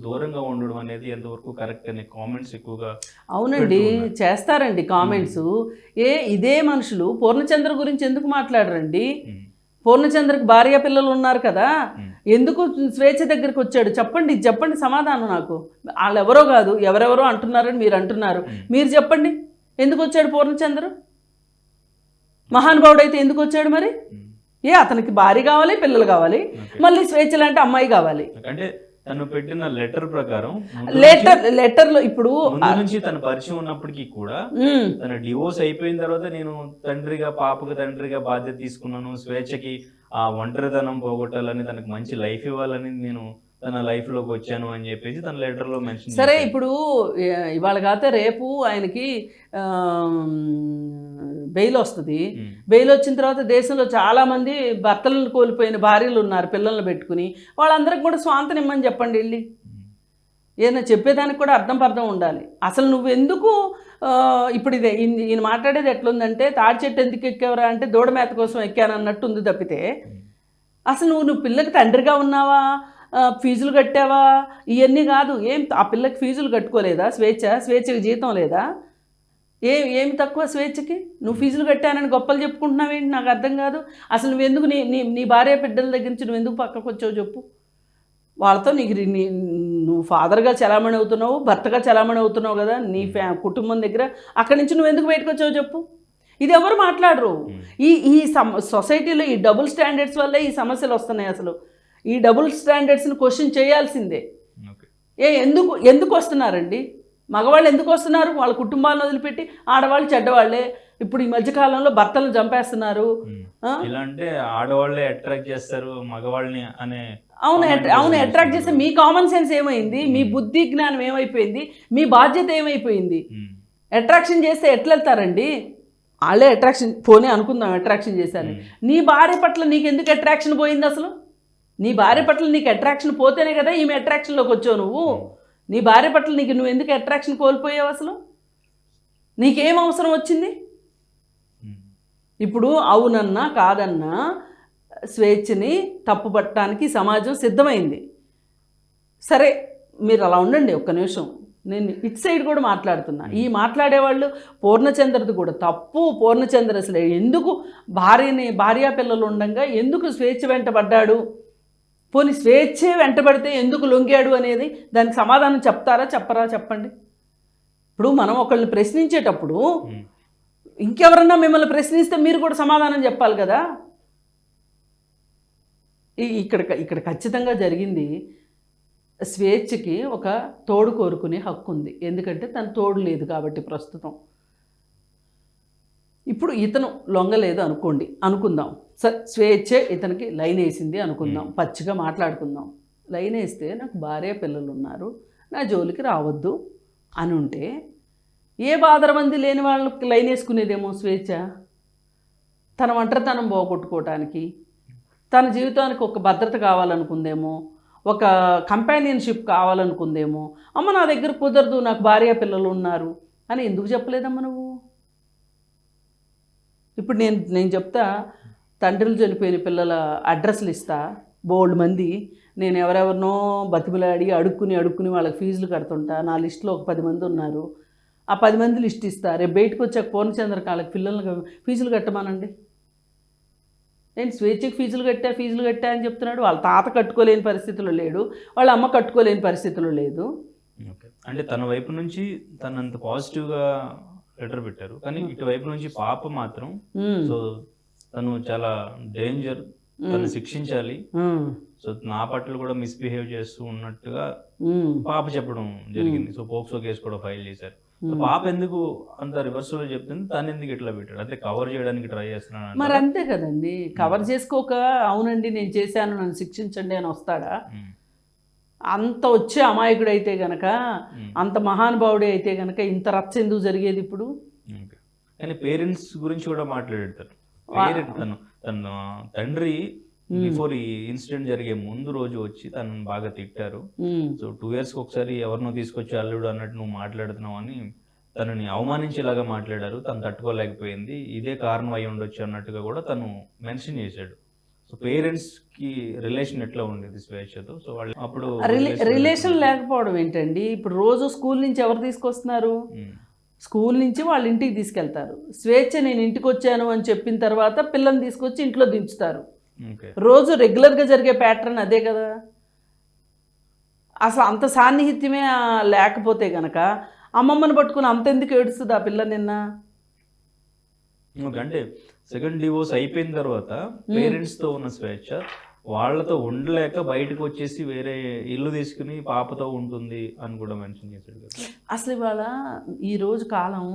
దూరంగా ఉండడం అనేది ఎంతవరకు కరెక్ట్ అనే కామెంట్స్ ఎక్కువగా అవునండి, పెడుతూ ఉన్నారు. చేస్తారండి కామెంట్స్. ఇదే మనుషులు పూర్ణచంద్ర గురించి ఎందుకు మాట్లాడరండి? ఉమ్, పూర్ణచంద్రకి భార్య పిల్లలు ఉన్నారు కదా, ఉమ్, ఎందుకు స్వేచ్ఛ దగ్గరికి వచ్చాడు? చెప్పండి, ఇది చెప్పండి సమాధానం నాకు. వాళ్ళు ఎవరో కాదు, ఎవరెవరో అంటున్నారని మీరు అంటున్నారు. ఉమ్, మీరు చెప్పండి, ఎందుకు వచ్చాడు పూర్ణచంద్ర? మహానుభావుడు అయితే ఎందుకు వచ్చాడు మరి? ఉమ్. అతనికి భార్య కావాలి, పిల్లలు కావాలి, ఓకే. మళ్ళీ స్వేచ్ఛ లాంటి అమ్మాయి కావాలి. అంటే తను పెట్టిన లెటర్ ప్రకారం లెటర్లో ఇప్పుడు ముందు నుంచి తన పరిచయం ఉన్నప్పటికీ కూడా ఉమ్, తన డివోర్స్ అయిపోయిన తర్వాత నేను తండ్రిగా పాపకు తండ్రిగా బాధ్యత తీసుకున్నాను, స్వేచ్ఛకి ఆ ఒంటరితనం పోగొట్టాలని, తనకు మంచి లైఫ్ ఇవ్వాలని నేను తన లైఫ్ లోకి వచ్చాను అని చెప్పేసి తన లెటర్ లో మెన్షన్ సరే చేశాడు. ఇప్పుడు ఇవాళ కాతే రేపు ఆయనకి బెయిల్ వస్తుంది. ఉమ్, బెయిల్ వచ్చిన తర్వాత దేశంలో చాలామంది భర్తలను కోల్పోయిన భార్యలు ఉన్నారు పిల్లల్ని పెట్టుకుని. వాళ్ళందరికి కూడా స్వాంతం ఇమ్మని చెప్పండి వెళ్ళి. ఉమ్, ఏదైనా చెప్పేదానికి కూడా అర్థం పర్థం ఉండాలి. అసలు నువ్వెందుకు ఇప్పుడు ఇదే ఈయన మాట్లాడేది ఎట్లుందంటే, తాడి చెట్టు ఎందుకు ఎక్కేవరా అంటే దూడ మేత కోసం ఎక్కాను అన్నట్టు ఉంది తప్పితే, ఉమ్, అసలు నువ్వు పిల్లకి తండ్రిగా ఉన్నావా, ఫీజులు కట్టావా, ఇవన్నీ కాదు. ఆ పిల్లకి ఫీజులు కట్టుకోలేదా? స్వేచ్ఛకి జీతం లేదా? ఏమి తక్కువ స్వేచ్ఛకి? నువ్వు ఫీజులు కట్టానని గొప్పలు చెప్పుకుంటున్నావేంటి? నాకు అర్థం కాదు. అసలు నువ్వెందుకు నీ భార్య బిడ్డల దగ్గర నుంచి నువ్వు ఎందుకు పక్కకు వచ్చావు చెప్పు. వాళ్ళతో నువ్వు ఫాదర్గా చలామణి అవుతున్నావు, భర్తగా చలామణి అవుతున్నావు కదా నీ కుటుంబం దగ్గర. అక్కడి నుంచి నువ్వు ఎందుకు బయటకు వచ్చావు చెప్పు. ఇది ఎవరు మాట్లాడరు. ఈ సొసైటీలో ఈ డబుల్ స్టాండర్డ్స్ వల్లే ఈ సమస్యలు వస్తున్నాయి. అసలు ఈ డబుల్ స్టాండర్డ్స్ని క్వశ్చన్ చేయాల్సిందే. ఓకే. ఎందుకు వస్తున్నారండి? మగవాళ్ళు ఎందుకు వస్తున్నారు? వాళ్ళ కుటుంబాలను వదిలిపెట్టి. ఆడవాళ్ళు చెడ్డవాళ్ళే. ఇప్పుడు ఈ మధ్యకాలంలో భర్తలను చంపేస్తున్నారు. ఇలా అంటే ఆడవాళ్ళే అట్రాక్ట్ చేస్తారు మగవాళ్ళని అనే. అవును అట్రాక్ట్ చేస్తే మీ కామన్ సెన్స్ ఏమైంది? మీ బుద్ధి జ్ఞానం ఏమైపోయింది? మీ బాధ్యత ఏమైపోయింది? అట్రాక్షన్ చేస్తే ఎట్లా వెళ్తారండి? వాళ్ళే అట్రాక్షన్ పోనీ అనుకుందాం, అట్రాక్షన్ చేశాను. నీ భార్య పట్ల నీకు ఎందుకు అట్రాక్షన్ పోయింది అసలు? నీ భార్య పట్ల నీకు అట్రాక్షన్ పోతేనే కదా ఈమె అట్రాక్షన్లోకి వచ్చావు నువ్వు. నీ భార్య పట్ల నువ్వు ఎందుకు అట్రాక్షన్ కోల్పోయావు అసలు? నీకేం అవసరం వచ్చింది? ఇప్పుడు అవునన్నా కాదన్నా స్వేచ్ఛని తప్పుపట్టడానికి సమాజం సిద్ధమైంది. సరే మీరు అలా ఉండండి ఒక్క నిమిషం. నేను ఇటు సైడ్ కూడా మాట్లాడుతున్నా. ఈ మాట్లాడేవాళ్ళు పూర్ణచంద్రది కూడా తప్పు. పూర్ణచంద్ర అసలు ఎందుకు భార్యా పిల్లలు ఉండగా ఎందుకు స్వేచ్ఛ వెంటబడ్డాడు? పోనీ స్వేచ్ఛే వెంటబడితే ఎందుకు లొంగాడు అనేది దానికి సమాధానం చెప్తారా చెప్పరా చెప్పండి. ఇప్పుడు మనం ఒకళ్ళని ప్రశ్నించేటప్పుడు ఇంకెవరన్నా మిమ్మల్ని ప్రశ్నిస్తే మీరు కూడా సమాధానం చెప్పాలి కదా. ఇక్కడ ఖచ్చితంగా జరిగింది, స్వేచ్ఛకి ఒక తోడు కోరుకునే హక్కు ఉంది. ఎందుకంటే తన తోడు లేదు కాబట్టి ప్రస్తుతం. ఇప్పుడు ఇతను లొంగలేదు అనుకుందాం. సరే స్వేచ్ఛే ఇతనికి లైన్ వేసింది అనుకుందాం, పచ్చిగా మాట్లాడుకుందాం. లైన్ వేస్తే నాకు భార్య పిల్లలు ఉన్నారు, నా జోలికి రావద్దు అని ఉంటే ఏ బాధరబంది లేని వాళ్ళకి లైన్ వేసుకునేదేమో స్వేచ్ఛ. తన ఒంటరితనం పోగొట్టుకోవటానికి, తన జీవితానికి ఒక భద్రత కావాలనుకుందేమో, ఒక కంపానియన్షిప్ కావాలనుకుందేమో. అమ్మ నా దగ్గర కుదరదు, నాకు భార్య పిల్లలు ఉన్నారు అని ఎందుకు చెప్పలేదమ్మా నువ్వు? ఇప్పుడు నేను చెప్తా, తండ్రులు చనిపోయిన పిల్లల అడ్రస్లు ఇస్తా బోల్డ్ మంది. నేను ఎవరెవరినో బతిమలాడి అడుక్కుని వాళ్ళకి ఫీజులు కడుతుంటా. నా లిస్టులో ఒక 10 మంది ఉన్నారు. ఆ 10 మంది లిస్ట్ ఇస్తా. రేపు బయటకు వచ్చాక పూర్ణచంద్రకి వాళ్ళకి పిల్లలకి ఫీజులు కట్టమానండి. నేను స్వేచ్ఛకి ఫీజులు కట్టా అని చెప్తున్నాడు. వాళ్ళ తాత కట్టుకోలేని పరిస్థితుల్లో లేడు, వాళ్ళ అమ్మ కట్టుకోలేని పరిస్థితుల్లో లేదు. అంటే తన వైపు నుంచి తనంత పాజిటివ్గా లెటర్ పెట్టారు, కానీ ఇటువైపు నుంచి పాప మాత్రం సో తను చాలా డేంజర్, తను శిక్షించాలి, సో నా పట్ల కూడా మిస్బిహేవ్ చేస్తూ ఉన్నట్టుగా పాప చెప్పడం జరిగింది. సో పోక్సో కేసు కూడా ఫైల్ చేశారు. పాప ఎందుకు అంత రివర్సల్ చెప్తుంది, తను ఎందుకు ఇట్లా పెట్టాడు? అంటే కవర్ చేయడానికి ట్రై చేస్తున్నాను. మరి అంతే కదండి, కవర్ చేసుకోక అవునండి నేను చేశాను నన్ను శిక్షించండి అని వస్తాడా? అంత వచ్చే అమాయకుడు అయితే గనక, అంత మహానుభావుడే అయితే గనక ఇంత రచ్చ ఎందుకు జరిగేది ఇప్పుడు? కానీ పేరెంట్స్ గురించి కూడా మాట్లాడతారు. తన తండ్రి బిఫోర్ ఈ ఇన్సిడెంట్ జరిగే ముందు రోజు వచ్చి తనని బాగా తిట్టారు. సో 2 years ఒకసారి ఎవరినో తీసుకొచ్చి అల్లుడు అన్నట్టు నువ్వు మాట్లాడుతున్నావు అని తనని అవమానించేలాగా మాట్లాడారు. తను తట్టుకోలేకపోయింది, ఇదే కారణం అయి ఉండొచ్చు అన్నట్టుగా కూడా తను మెన్షన్ చేశాడు. సో పేరెంట్స్ కి రిలేషన్ ఎట్లా ఉండేది స్వేచ్ఛతో? సో వాళ్ళు అప్పుడు రిలేషన్ లేకపోవడం ఏంటండి? ఇప్పుడు రోజు స్కూల్ నుంచి ఎవరు తీసుకొస్తున్నారు? స్కూల్ నుంచి వాళ్ళ ఇంటికి తీసుకెళ్తారు. స్వేచ్ఛ నేను ఇంటికి వచ్చాను అని చెప్పిన తర్వాత పిల్లని తీసుకొచ్చి ఇంట్లో దించుతారు. రోజు రెగ్యులర్గా జరిగే ప్యాటర్న్ అదే కదా. అసలు అంత సాన్నిహిత్యమే లేకపోతే గనక అమ్మమ్మని పట్టుకుని అంతెందుకు ఏడుస్తుంది ఆ పిల్ల నిన్న? అంటే సెకండ్ డివోర్స్ అయిపోయిన తర్వాత పేరెంట్స్తో ఉన్న స్వేచ్ఛ వాళ్ళతో ఉండలేక బయటకు వచ్చేసి వేరే ఇల్లు తీసుకుని పాపతో ఉంటుంది అని కూడా మెన్షన్ చేశాడు కదా. అసలు ఇవాళ ఈరోజు కాలం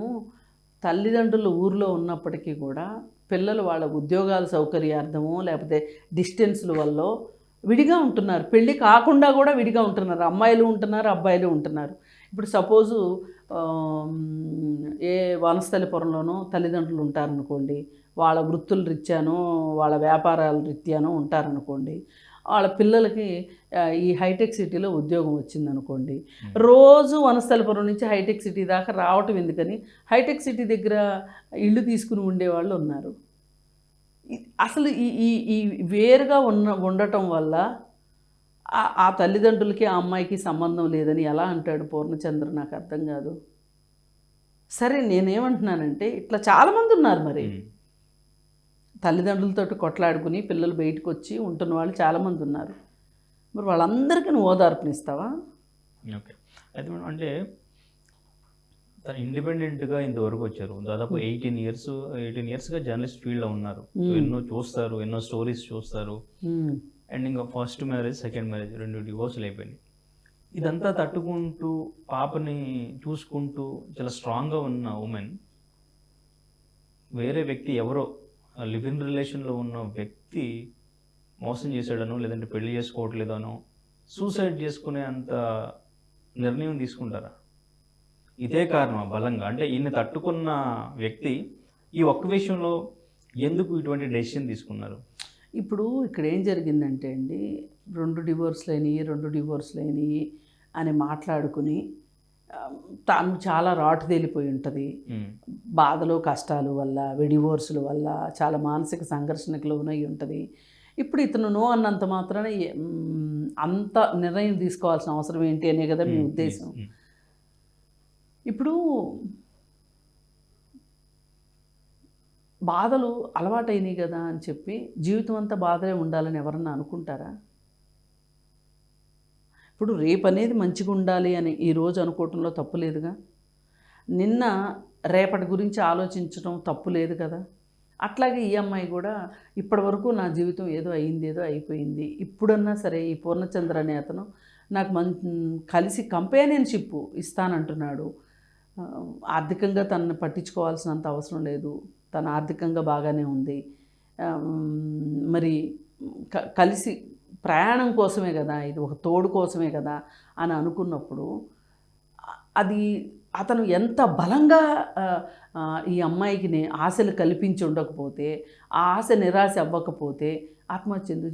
తల్లిదండ్రులు ఊర్లో ఉన్నప్పటికీ కూడా పిల్లలు వాళ్ళ ఉద్యోగాల సౌకర్యార్థమో లేకపోతే డిస్టెన్స్ల వల్ల విడిగా ఉంటున్నారు. పెళ్ళి కాకుండా కూడా విడిగా ఉంటున్నారు. అమ్మాయిలు ఉంటున్నారు, అబ్బాయిలు ఉంటున్నారు. ఇప్పుడు సపోజు ఏ వనస్థలిపురంలోనో తల్లిదండ్రులు ఉంటారనుకోండి, వాళ్ళ వృత్తుల రీత్యానో వాళ్ళ వ్యాపారాల రీత్యానో ఉంటారనుకోండి, వాళ్ళ పిల్లలకి ఈ హైటెక్ సిటీలో ఉద్యోగం వచ్చిందనుకోండి, రోజు వనస్థలిపురం నుంచి హైటెక్ సిటీ దాకా రావటం ఎందుకని హైటెక్ సిటీ దగ్గర ఇల్లు తీసుకుని ఉండేవాళ్ళు ఉన్నారు. అసలు ఈ వేరుగా ఉండటం వల్ల ఆ తల్లిదండ్రులకి ఆ అమ్మాయికి సంబంధం లేదని ఎలా అంటాడు పూర్ణచంద్ర? నాకు అర్థం కాదు. సరే నేనేమంటున్నానంటే ఇట్లా చాలామంది ఉన్నారు. మరి తల్లిదండ్రులతో కొట్లాడుకుని పిల్లలు బయటకు వచ్చి ఉంటున్న వాళ్ళు చాలామంది ఉన్నారు. మరి వాళ్ళందరికీ నువ్వు ఓదార్పునిస్తావా? ఓకే, అయితే మేడం అంటే తను ఇండిపెండెంట్గా ఇంతవరకు వచ్చారు. దాదాపు 18 ఇయర్స్గా జర్నలిస్ట్ ఫీల్డ్లో ఉన్నారు. ఎన్నో చూస్తారు, ఎన్నో స్టోరీస్ చూస్తారు. అండ్ ఇంకా ఫస్ట్ మ్యారేజ్, సెకండ్ మ్యారేజ్ 2 డివోర్స్లు అయిపోయినాయి. ఇదంతా తట్టుకుంటూ పాపని చూసుకుంటూ చాలా స్ట్రాంగ్గా ఉన్న ఉమెన్ వేరే వ్యక్తి ఎవరో లివ్ ఇన్ రిలేషన్లో ఉన్న వ్యక్తి మోసం చేశాడనో లేదంటే పెళ్లి చేసుకోవట్లేదనో సూసైడ్ చేసుకునే అంత నిర్ణయం తీసుకుంటారా? ఇదే కారణం బలంగా అంటే ఈయన తట్టుకున్న వ్యక్తి ఈ ఒక్క విషయంలో ఎందుకు ఇటువంటి డెసిషన్ తీసుకున్నారు? ఇప్పుడు ఇక్కడ ఏం జరిగిందంటే అండి, 2 డివోర్స్లు అయినాయి అని మాట్లాడుకుని తాను చాలా రాటు తేలిపోయి ఉంటుంది. బాధలు కష్టాలు వల్ల, డివోర్సుల వల్ల చాలా మానసిక సంఘర్షణకు లోనై ఉంటుంది. ఇప్పుడు ఇతను నో అన్నంత మాత్రాన అంత నిర్ణయం తీసుకోవాల్సిన అవసరం ఏంటి అనే కదా మీ ఉద్దేశం. ఇప్పుడు బాధలు అలవాటైనాయి కదా అని చెప్పి జీవితం అంతా బాధలే ఉండాలని ఎవరన్నా అనుకుంటారా? ఇప్పుడు రేపు అనేది మంచిగా ఉండాలి అని ఈరోజు అనుకోవటంలో తప్పు లేదుగా. నిన్న రేపటి గురించి ఆలోచించడం తప్పు లేదు కదా. అట్లాగే ఈ అమ్మాయి కూడా ఇప్పటి వరకు నా జీవితం ఏదో అయింది, ఏదో అయిపోయింది, ఇప్పుడన్నా సరే ఈ పూర్ణచంద్ర అనే అతను నాకు కలిసి కంపానియన్షిప్ ఇస్తానంటున్నాడు. ఆర్థికంగా తనని పట్టించుకోవాల్సినంత అవసరం లేదు, తను ఆర్థికంగా బాగానే ఉంది. మరి కలిసి ప్రయాణం కోసమే కదా, ఇది ఒక తోడు కోసమే కదా అని అనుకున్నప్పుడు అది అతను ఎంత బలంగా ఈ అమ్మాయికి ఆశలు కల్పించి ఉండకపోతే, ఆ ఆశ నిరాశ అవ్వకపోతే ఆత్మహత్య ఎందుకు